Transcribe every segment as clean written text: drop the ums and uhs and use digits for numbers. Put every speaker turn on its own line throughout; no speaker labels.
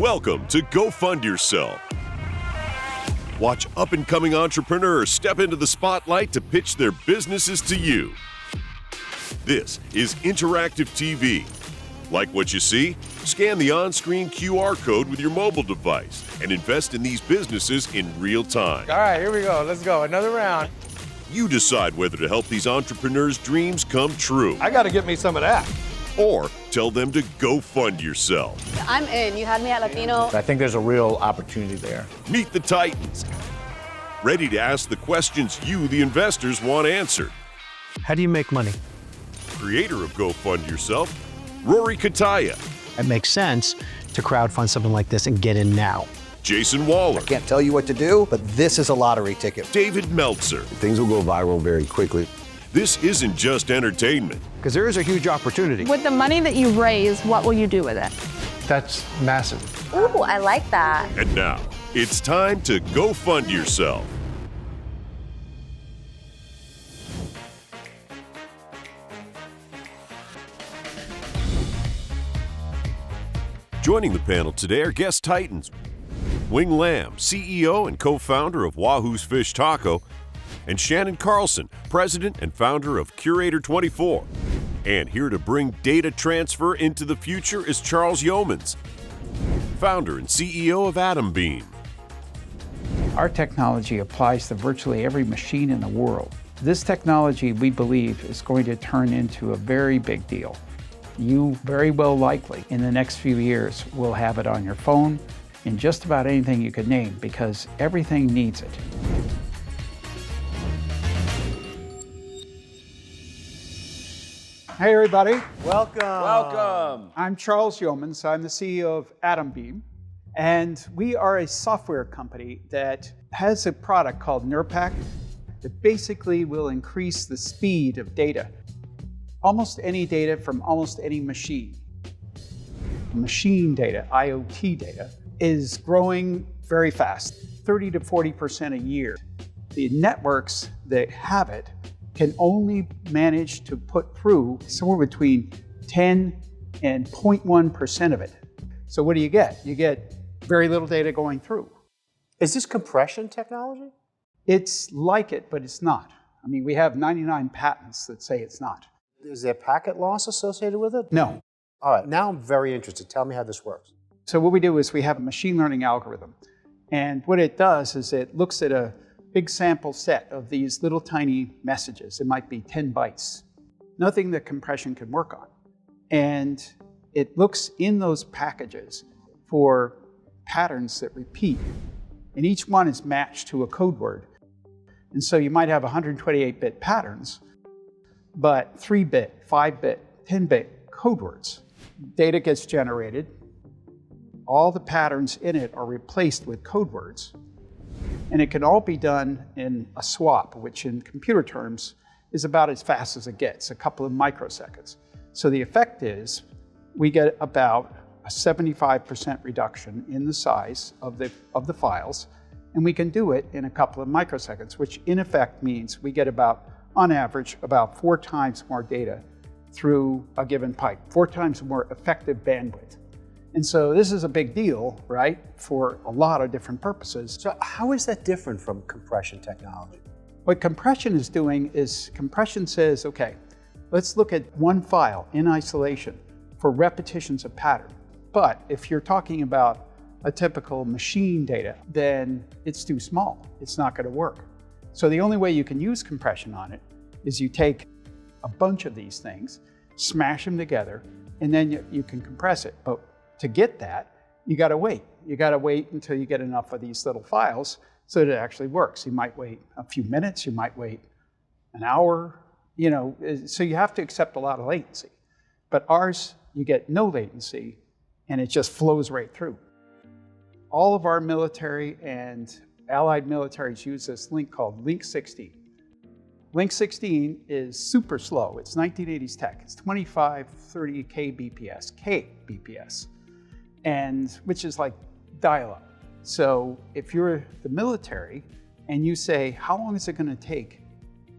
Welcome to Go Fund Yourself. Watch up-and-coming entrepreneurs step into the spotlight to pitch their businesses to you. This is interactive TV. Like what you see? Scan the on-screen QR code with your mobile device and invest in these businesses in real time.
All right, here we go. Let's go. Another round.
You decide whether to help these entrepreneurs' dreams come true
I got to get me some of that.
or tell them to go fund yourself.
I'm in. You had me at Latino.
I think there's a real opportunity there.
Meet the Titans. Ready to ask the questions you, the investors, want answered.
How do you make money?
Creator of Go Fund Yourself, Rory Kataya.
It makes sense to crowdfund something like this and get in now.
Jason Waller.
Can't tell you what to do, but this is a lottery ticket.
David Meltzer.
Things will go viral very quickly.
This isn't just entertainment.
Because there is a huge opportunity.
With the money that you raise, what will you do with it?
That's massive.
Ooh, I like that.
And now, it's time to go fund yourself. Joining the panel today are guest titans. Wing Lam, CEO and co-founder of Wahoo's Fish Taco, and Shannon Carlson, president and founder of Curator24. And here to bring data transfer into the future is Charles Yeomans, founder and CEO of Atombeam.
Our technology applies to virtually every machine in the world. This technology, we believe, is going to turn into a very big deal. You very well likely, in the next few years, will have it on your phone, in just about anything you could name, because everything needs it. Hey everybody.
Welcome.
I'm Charles Yeomans. I'm the CEO of Atombeam, and we are a software company that has a product called NERPAC that basically will increase the speed of data. Almost any data from almost any machine. Machine data, IoT data, is growing very fast, 30 to 40% a year. The networks that have it can only manage to put through somewhere between 10 and 0.1% of it. So what do you get? You get very little data going through.
Is this compression technology?
It's like it, but it's not. I mean, we have 99 patents that say it's not.
Is there packet loss associated with it?
No.
All right, now I'm very interested. Tell me how this works.
So what we do is we have a machine learning algorithm. And what it does is it looks at a big sample set of these little tiny messages. It might be 10 bytes. Nothing that compression can work on. And it looks in those packages for patterns that repeat. And each one is matched to a code word. And so you might have 128-bit patterns, but 3-bit, 5-bit, 10-bit code words. Data gets generated. All the patterns in it are replaced with code words. And it can all be done in a swap, which in computer terms is about as fast as it gets, a couple of microseconds. So the effect is we get about a 75% reduction in the size of the files, and we can do it in a couple of microseconds, which in effect means we get about, on average, about 4 times more data through a given pipe, 4 times more effective bandwidth. And so this is a big deal, right, for a lot of different purposes.
So how is that different from compression technology?
What compression is doing is compression says, okay, let's look at one file in isolation for repetitions of pattern. But if you're talking about a typical machine data, then it's too small. It's not going to work. So the only way you can use compression on it is you take a bunch of these things, smash them together, and then you can compress it. But to get that, you got to wait. You got to wait until you get enough of these little files so that it actually works. You might wait a few minutes, you might wait an hour, so you have to accept a lot of latency. But ours, you get no latency, and it just flows right through. All of our military and allied militaries use this link called Link 16. Link 16 is super slow. It's 1980s tech. It's 25, 30 kbps, and which is like dial-up. So if you're the military and you say, how long is it going to take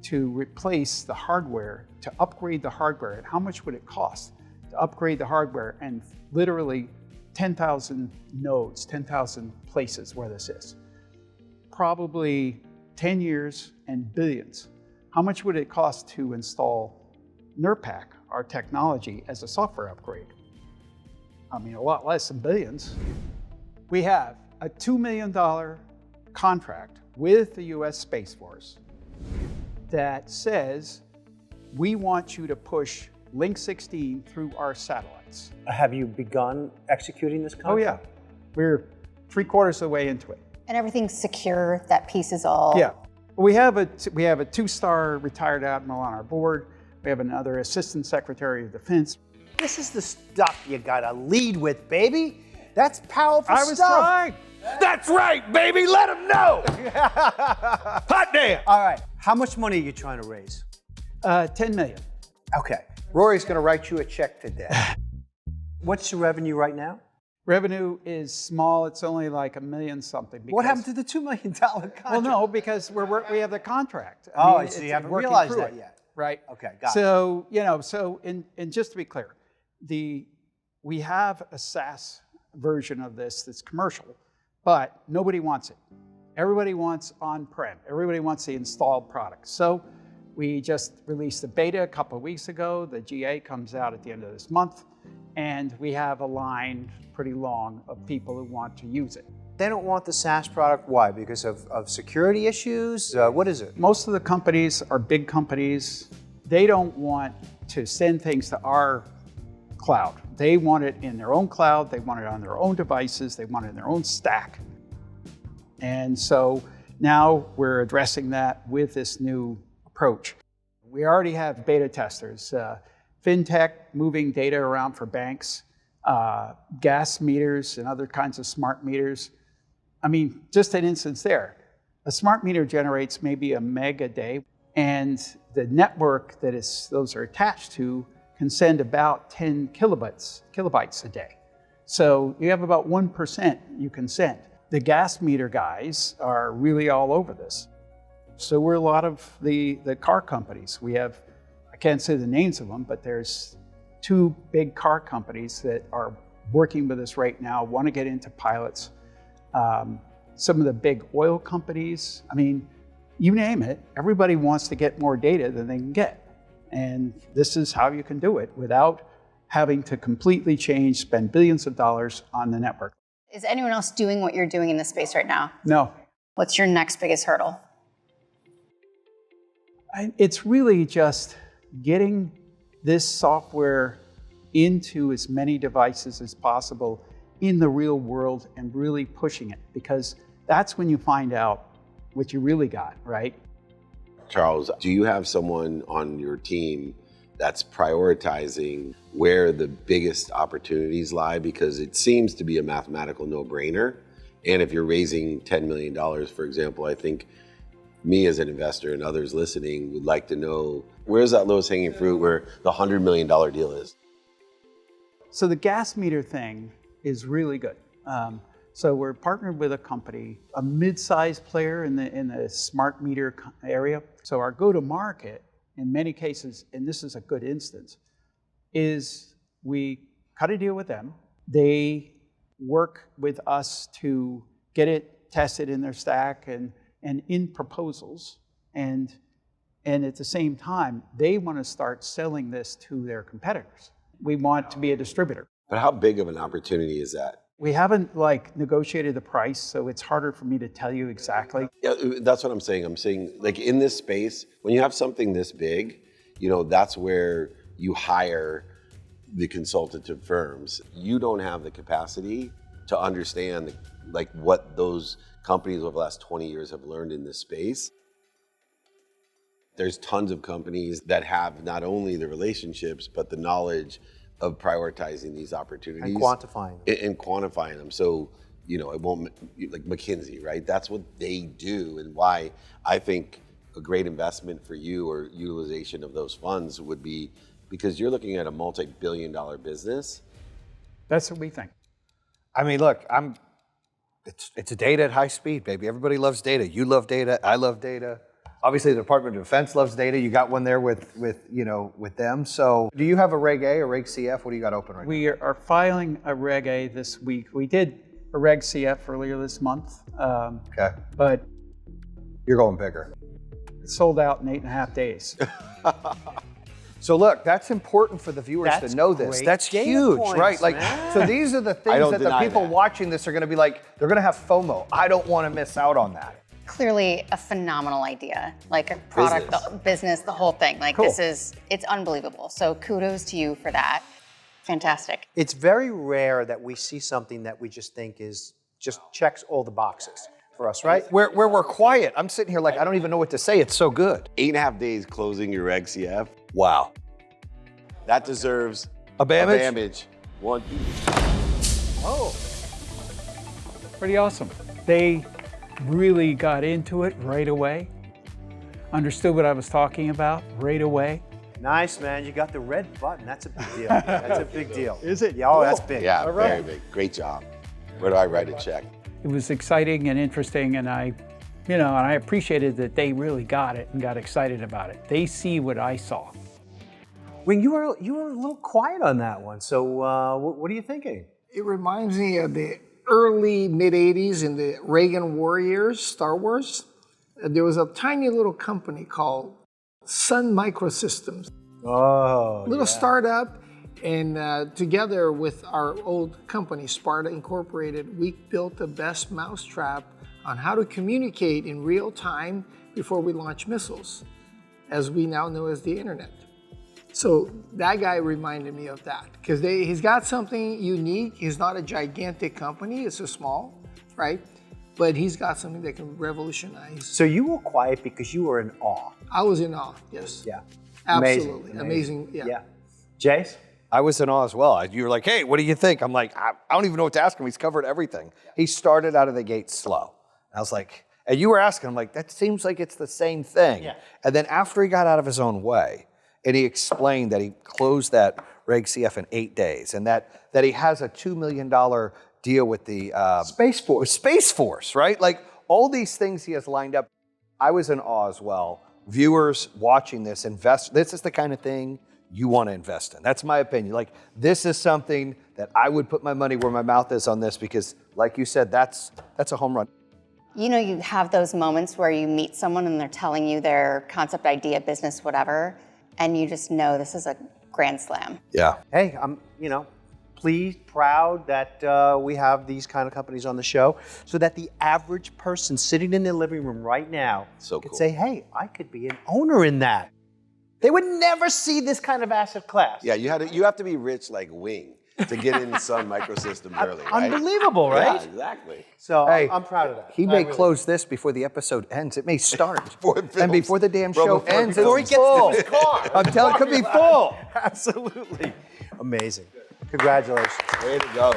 to replace the hardware, to upgrade the hardware, and how much would it cost to upgrade the hardware and literally 10,000 nodes, 10,000 places where this is. Probably 10 years and billions. How much would it cost to install NERPAC, our technology, as a software upgrade? I mean, a lot less than billions. We have a $2 million contract with the US Space Force that says, we want you to push Link 16 through our satellites.
Have you begun executing this contract?
Oh yeah, we're 3/4 of the way into it.
And everything's secure, that piece is all.
Yeah, we have a 2-star retired admiral on our board. We have another assistant secretary of defense.
This is the stuff you gotta lead with, baby. That's powerful
I was
stuff.
trying.
That's right, baby. Let them know. Hot damn.
All right, how much money are you trying to raise?
10 million.
Okay, Rory's gonna write you a check today. What's your revenue right now?
Revenue is small. It's only like $1 million something.
What happened to the $2 million contract?
Well, no, because we have the contract.
So you haven't
working
realized
through
that
it,
yet.
right?
Okay, got it.
So, you know, and just to be clear, we have a SaaS version of this that's commercial, but nobody wants it. Everybody wants on-prem. Everybody wants the installed product. So we just released the beta a couple of weeks ago. The GA comes out at the end of this month, and we have a line pretty long of people who want to use it.
They don't want the SaaS product. Why? Because of security issues? What is it?
Most of the companies are big companies. They don't want to send things to our cloud. They want it in their own cloud. They want it on their own devices. They want it in their own stack. And so now we're addressing that with this new approach. We already have beta testers, fintech moving data around for banks, gas meters and other kinds of smart meters. I mean, just an instance there. A smart meter generates maybe a meg a day, and the network that those are attached to can send about 10 kilobytes a day. So you have about 1% you can send. The gas meter guys are really all over this. So we're a lot of the car companies. We have, I can't say the names of them, but there's 2 big car companies that are working with us right now, want to get into pilots. Some of the big oil companies, I mean, you name it, everybody wants to get more data than they can get. And this is how you can do it without having to completely change, spend billions of dollars on the network.
Is anyone else doing what you're doing in this space right now?
No.
What's your next biggest hurdle?
It's really just getting this software into as many devices as possible in the real world and really pushing it, because that's when you find out what you really got, right?
Charles, do you have someone on your team that's prioritizing where the biggest opportunities lie? Because it seems to be a mathematical no-brainer. And if you're raising $10 million, for example, I think me as an investor and others listening would like to know, where's that lowest hanging fruit where the $100 million deal is?
So the gas meter thing is really good. So we're partnered with a company, a mid-sized player in the smart meter area. So our go-to-market, in many cases, and this is a good instance, is we cut a deal with them. They work with us to get it tested in their stack and in proposals. And at the same time, they want to start selling this to their competitors. We want to be a distributor.
But how big of an opportunity is that?
We haven't negotiated the price, so it's harder for me to tell you exactly.
Yeah, that's what I'm saying. I'm saying, like, in this space, when you have something this big, you know, that's where you hire the consultative firms. You don't have the capacity to understand like what those companies over the last 20 years have learned in this space. There's tons of companies that have not only the relationships, but the knowledge of prioritizing these opportunities.
And quantifying them.
And quantifying them. So, you know, it won't, like McKinsey, right? That's what they do, and why I think a great investment for you or utilization of those funds would be because you're looking at a multi-billion-dollar business.
That's what we think.
I mean, look, it's data at high speed, baby. Everybody loves data. You love data. I love data. Obviously, the Department of Defense loves data. You got one there with them. So do you have a Reg A or Reg CF? What do you got open right now?
We are filing a Reg A this week. We did a Reg CF earlier this month.
Okay.
But
You're going bigger.
it sold out in 8.5 days.
So look, that's important for the viewers
That's
to know this.
great
That's
data
huge,
points,
right? Like,
man.
so these are the things that the people watching this are going to be like, they're going to have FOMO. I don't want to miss out on that.
Clearly a phenomenal idea, like a product, business, the whole thing. Like
Cool.
it's unbelievable. So kudos to you for that. Fantastic.
It's very rare that we see something that we just think just checks all the boxes for us, right?
Where we're quiet. I'm sitting here like, I don't even know what to say. It's so good.
8.5 days closing your Reg CF.
Wow.
That deserves
A Bamage?
A Bamage. 1, 2.
Oh. Pretty awesome. They really got into it right away, understood what I was talking about right away.
Nice, man. You got the red button. That's a big deal. That's a big deal.
Is it?
Yeah, oh, that's big.
Yeah, very big. Great job. Where do I write a check?
It was exciting and interesting, and I appreciated that they really got it and got excited about it. They see what I saw.
Wing, you were a little quiet on that one. So what are you thinking?
It reminds me of the early mid-'80s in the Reagan war years, Star Wars. There was a tiny little company called Sun Microsystems.
Oh,
Little startup, and together with our old company, Sparta Incorporated, we built the best mousetrap on how to communicate in real time before we launch missiles, as we now know as the internet. So that guy reminded me of that, because he's got something unique. He's not a gigantic company, it's a small, right? But he's got something that can revolutionize.
So you were quiet because you were in awe.
I was in awe, yes.
Yeah.
Absolutely, amazing. Yeah.
Jace?
I was in awe as well. You were like, hey, what do you think? I'm like, I don't even know what to ask him. He's covered everything. He started out of the gate slow. I was like, and you were asking, I'm like, that seems like it's the same thing.
Yeah.
And then after he got out of his own way, and he explained that he closed that Reg CF in 8 days, and that he has a $2 million deal with the Space Force, right? Like all these things he has lined up. I was in awe as well. Viewers watching this, this is the kind of thing you want to invest in. That's my opinion. Like this is something that I would put my money where my mouth is on this, because like you said, that's a home run.
You know, you have those moments where you meet someone and they're telling you their concept, idea, business, whatever, and you just know this is a grand slam.
Yeah.
Hey, I'm, pleased, proud that we have these kind of companies on the show, so that the average person sitting in their living room right now could say, hey, I could be an owner in that. They would never see this kind of asset class.
Yeah, you have to be rich like Wing to get in Sun Microsystems early, right?
Unbelievable, right?
Yeah, exactly.
So
Hey,
I'm proud of that.
He may close this before the episode ends. It may start. And before the damn
Bro,
show
before
ends,
Before he
it's
gets
full.
to his car.
I'm telling you, it could be full.
Absolutely. Amazing. Congratulations.
Way to go.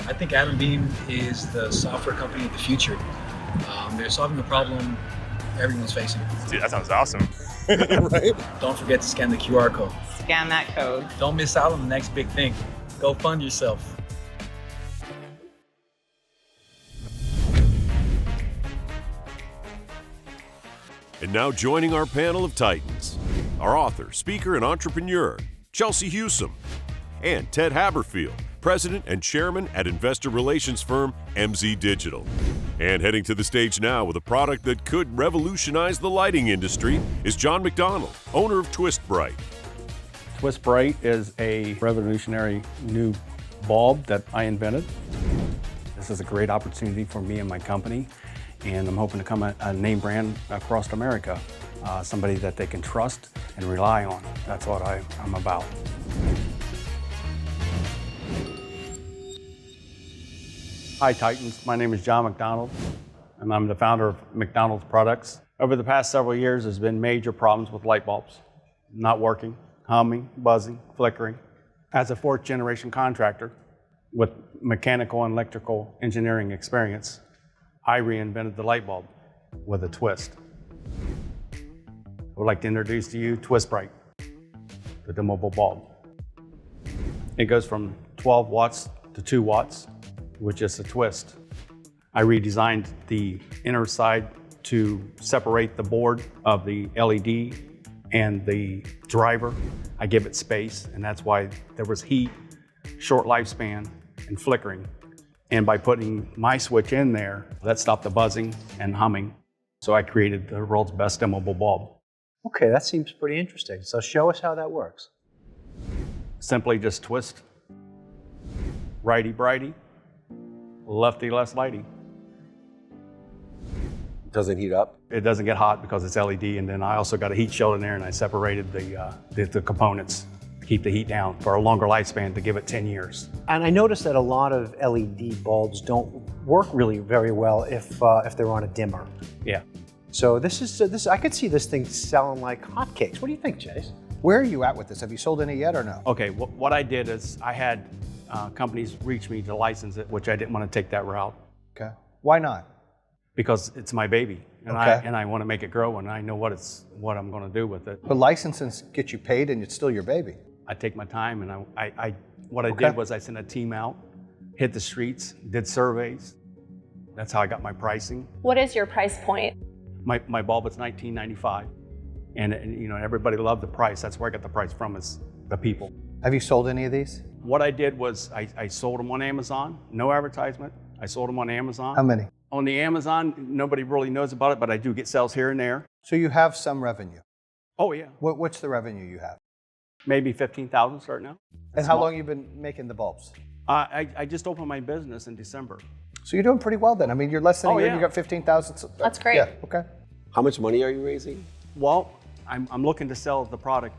I think Atombeam is the software company of the future. They're solving a problem everyone's facing.
Dude, that sounds awesome.
Right? Don't forget to scan the QR code.
Scan that code.
Don't miss out on the next big thing. Go fund yourself.
And now joining our panel of titans, our author, speaker, and entrepreneur, Chelsea Hewsome, and Ted Haberfield, president and chairman at investor relations firm MZ Digital. And heading to the stage now with a product that could revolutionize the lighting industry is John McDonald, owner of Twist Brite.
Twist Brite is a revolutionary new bulb that I invented. This is a great opportunity for me and my company, and I'm hoping to become a name brand across America, somebody that they can trust and rely on. That's what I'm about. Hi Titans, my name is John McDonald, and I'm the founder of McDonald's Products. Over the past several years, there's been major problems with light bulbs, not working, humming, buzzing, flickering. As a fourth generation contractor with mechanical and electrical engineering experience, I reinvented the light bulb with a twist. I would like to introduce to you Twist Brite, the dimmable bulb. It goes from 12 watts to 2 watts, with just a twist. I redesigned the inner side to separate the board of the LED and the driver. I give it space, and that's why there was heat, short lifespan, and flickering. And by putting my switch in there, that stopped the buzzing and humming. So I created the world's best dimmable bulb.
Okay, that seems pretty interesting. So show us how that works.
Simply just twist. Righty brighty, lefty less lighty.
Doesn't heat up?
It doesn't get hot because it's LED, and then I also got a heat shield in there, and I separated the components to keep the heat down for a longer lifespan to give it 10 years.
And I noticed that a lot of LED bulbs don't work really very well if they're on a dimmer.
Yeah.
So I could see this thing selling like hotcakes. What do you think, Chase?
Where are you at with this? Have you sold any yet or no?
Okay, what I did is I had companies reach me to license it, which I didn't want to take that route.
Okay. Why not?
Because it's my baby, and I want to make it grow, and I know what I'm going to do with it.
But licensing gets you paid, and it's still your baby.
I take my time, and what I did was I sent a team out, hit the streets, did surveys. That's how I got my pricing.
What is your price point?
My bulb is $19.95, and you know, everybody loved the price. That's where I got the price from, is the people.
Have you sold any of these?
What I did was I sold them on Amazon, no advertisement. I sold them on Amazon.
How many?
On the Amazon, nobody really knows about it, but I do get sales here and there.
So you have some revenue?
Oh yeah.
What's the revenue you have?
Maybe 15,000 starting out.
And how long have you been making the bulbs?
I just opened my business in December.
So you're doing pretty well then. I mean, you're less than a year and you got 15,000.
That's great.
Yeah, okay.
How much money are you raising?
Well, I'm looking to sell the product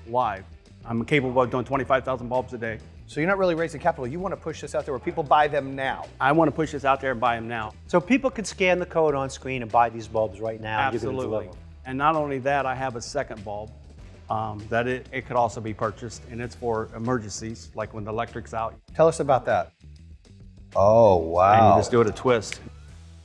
live. I'm capable of doing 25,000 bulbs a day.
So you're not really raising capital. You want to push this out there where people buy them now.
I want to push this out there and buy them now.
So people could scan the code on screen and buy these bulbs right now.
Absolutely.
And you're going to deliver.
And not only that, I have a second bulb that it could also be purchased, and it's for emergencies, like when the electric's out.
Tell us about that. Oh, wow.
And you just do it a twist.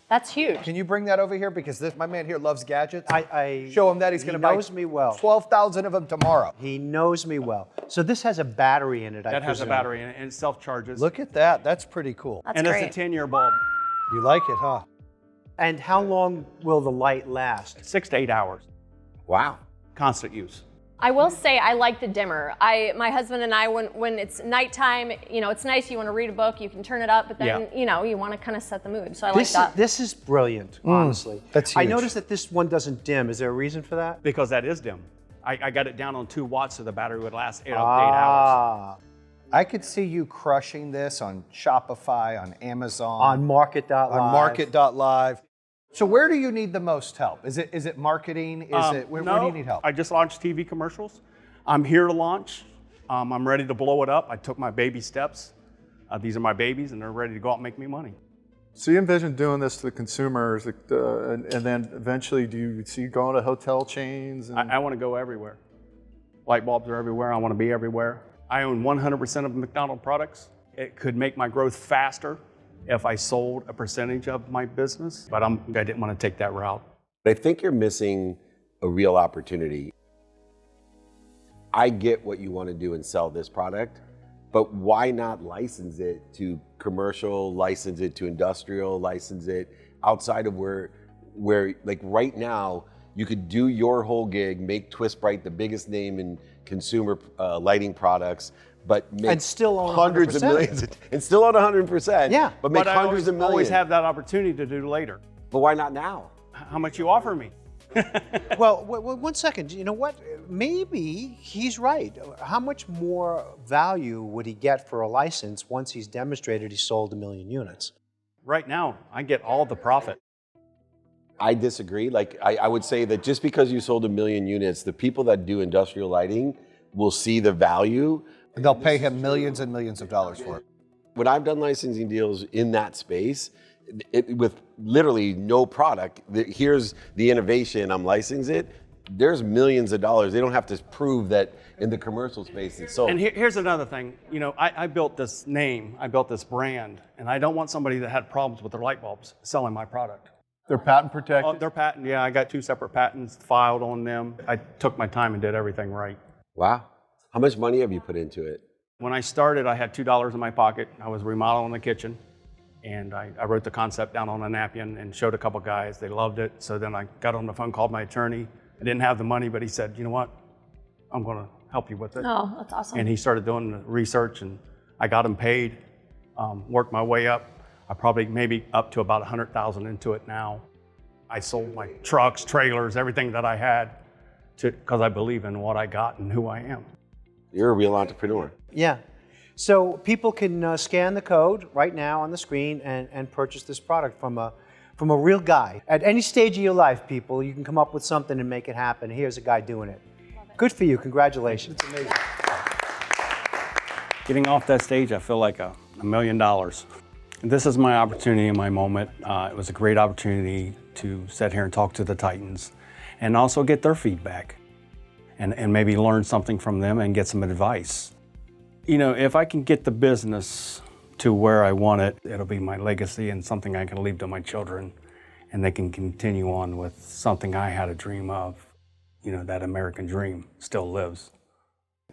That's huge.
Can you bring that over here? Because my man here loves gadgets.
I
show him that. He's going to buy.
He knows me well.
12,000 of them tomorrow.
He knows me well. So this has a battery in it,
That has a battery in it, and it self-charges.
Look at that. That's pretty cool.
That's
and
great.
It's a 10-year bulb.
You like it, huh?
And how long will the light last?
6 to 8 hours.
Wow.
Constant use.
I will say I like the dimmer. My husband and I, when it's nighttime, you know, it's nice. You want to read a book, you can turn it up, but then you know, you want to kind of set the mood. So I like that.
This is brilliant, honestly.
That's huge.
I noticed that this one doesn't dim. Is there a reason for that?
Because that is dim. I got it down on 2 watts so the battery would last 8 hours.
I could see you crushing this on Shopify, on Amazon,
On Market.live.
on Market.live. So where do you need the most help? Is it marketing? Where do you need help?
I just launched TV commercials. I'm here to launch. I'm ready to blow it up. I took my baby steps. These are my babies, and they're ready to go out and make me money.
So you envision doing this to the consumers, and then eventually do you see going to hotel chains? And...
I want to go everywhere. Light bulbs are everywhere. I want to be everywhere. I own 100% of McDonald's products. It could make my growth faster if I sold a percentage of my business, but I didn't want to take that route.
I think you're missing a real opportunity. I get what you want to do and sell this product, but why not license it to commercial, license it to industrial, license it outside of where like right now, you could do your whole gig, make Twist Brite the biggest name in consumer lighting products, but make
and still own
hundreds
100%.
of millions, and still own 100%.
Yeah,
but make hundreds of millions.
Always have that opportunity to do later.
But why not now?
How much you offer me?
Well, 1 second. You know what? Maybe he's right. How much more value would he get for a license once he's demonstrated he sold 1 million units?
Right now, I get all the profit.
I disagree. Like I would say that just because you sold 1 million units, the people that do industrial lighting will see the value.
They'll pay him millions and millions of dollars for it.
When I've done licensing deals in that space, with literally no product, here's the innovation, I'm licensing it, there's millions of dollars. They don't have to prove that in the commercial space it's sold.
And here's another thing. You know, I built this name, I built this brand, and I don't want somebody that had problems with their light bulbs selling my product.
They're patent protected?
Oh, they're patent, yeah. I got 2 separate patents filed on them. I took my time and did everything right.
Wow. How much money have you put into it?
When I started, I had $2 in my pocket. I was remodeling the kitchen. And I wrote the concept down on a napkin and showed a couple guys. They loved it. So then I got on the phone, called my attorney. I didn't have the money, but he said, you know what? I'm going to help you with it.
Oh, that's awesome.
And he started doing the research, and I got him paid, worked my way up. I probably maybe up to about 100,000 into it now. I sold my trucks, trailers, everything that I had because I believe in what I got and who I am.
You're a real entrepreneur.
Yeah. So people can scan the code right now on the screen and purchase this product from a real guy. At any stage of your life, people, you can come up with something and make it happen. Here's a guy doing it. Good for you. Congratulations. It's amazing.
Getting off that stage, I feel like $1 million. This is my opportunity and my moment. It was a great opportunity to sit here and talk to the Titans and also get their feedback and maybe learn something from them and get some advice. You know, if I can get the business to where I want it, it'll be my legacy and something I can leave to my children, and they can continue on with something I had a dream of. You know, that American dream still lives.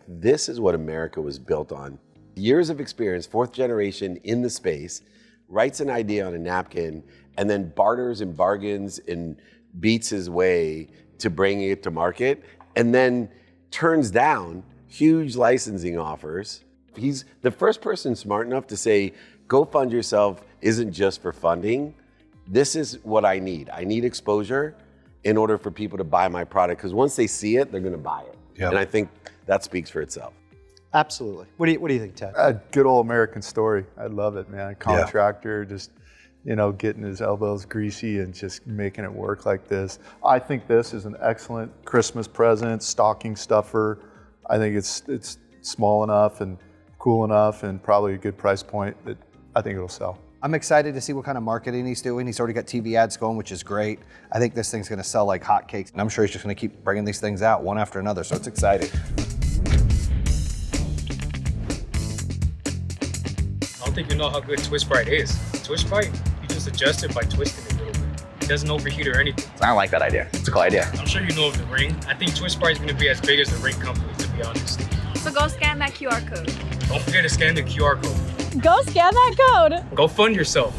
This is what America was built on. Years of experience, fourth generation in the space, writes an idea on a napkin, and then barters and bargains and beats his way to bringing it to market, and then turns down huge licensing offers. He's the first person smart enough to say, go fund yourself isn't just for funding. This is what I need. I need exposure in order for people to buy my product, because once they see it, they're going to buy it. Yep. And I think that speaks for itself.
Absolutely. What do you think, Ted?
A good old American story. I love it, man. Contractor, just, you know, getting his elbows greasy and just making it work like this. I think this is an excellent Christmas present, stocking stuffer. I think it's small enough and cool enough and probably a good price point that I think it'll sell.
I'm excited to see what kind of marketing he's doing. He's already got TV ads going, which is great. I think this thing's gonna sell like hotcakes, and I'm sure he's just gonna keep bringing these things out one after another, so it's exciting.
I don't think you know how good Twist Brite is. Twist Brite, you just adjust it by twisting it a little bit. It doesn't overheat or anything.
I don't like that idea. It's a cool idea.
I'm sure you know of the Ring. I think Twist Brite is going to be as big as the Ring company, to be honest.
So go scan that QR code.
Don't forget to scan the QR code.
Go scan that code.
Go fund yourself.